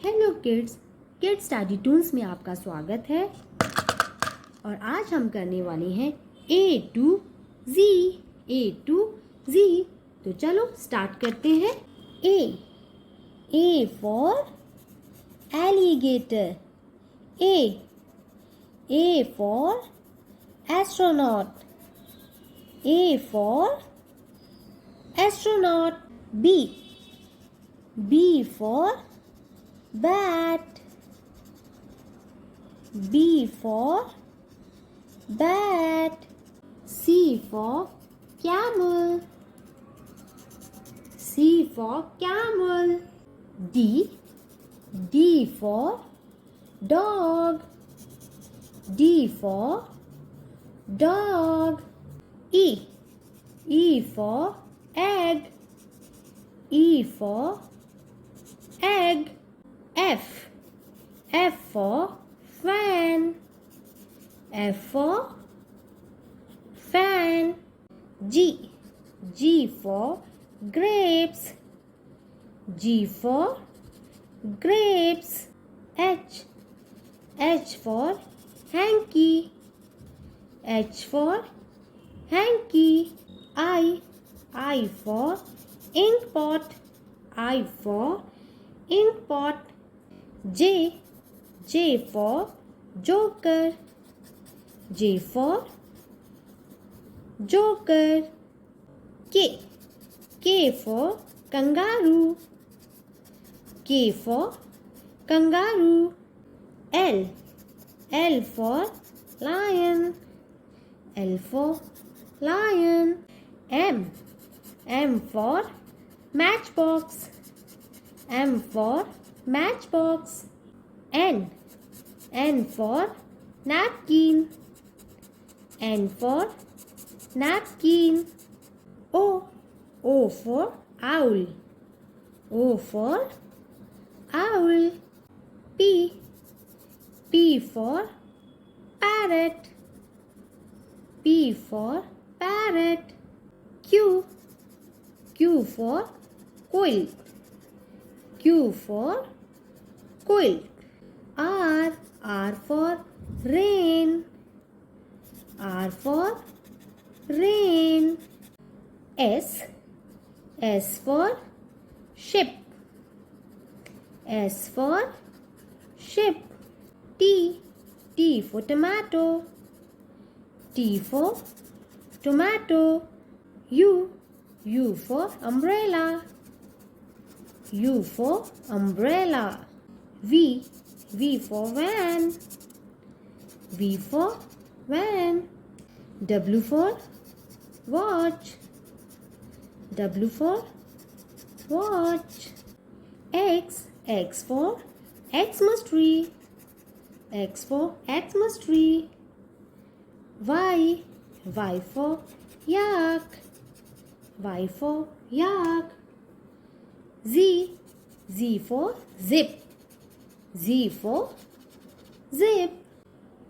Hello kids, kids study Toons में आपका स्वागत है। और आज हम करने वाले हैं A to Z। A to Z। तो चलो स्टार्ट करते हैं। A for alligator। A for astronaut। A for astronaut। B for bat। B for bat। C for camel। C for camel। D for dog। D for dog। E for egg। E for egg। F for fan। F for fan। G for grapes। G for grapes। H for hanky। H for hanky। I for ink pot। I for ink pot। J for joker। J for joker। K for kangaroo। K for kangaroo। L for lion। L for lion। M for matchbox। M for matchbox। N for napkin। N for napkin। O for owl। O for owl। P for parrot। P for parrot। Q for quill। Q for quill। R for rain। R for rain। S for ship। S for ship। T for tomato। T for tomato। U for umbrella। U for umbrella। V for van। V for van। W for watch। W for watch। X for Xmas tree। X for Xmas tree। Y for yak। Y for yak। Z for zip। Z for zip।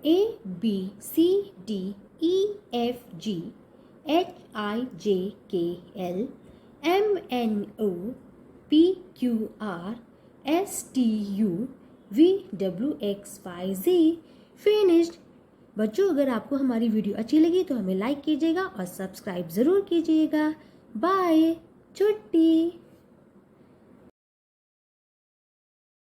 A B C D E F G H I J K L M N O P Q R S T U V W X Y Z। Finished. बच्चों, अगर आपको हमारी video अच्छी लगी तो हमें like कीजिएगा और सब्सक्राइब ज़रूर कीजिएगा। बाय। छुट्टी।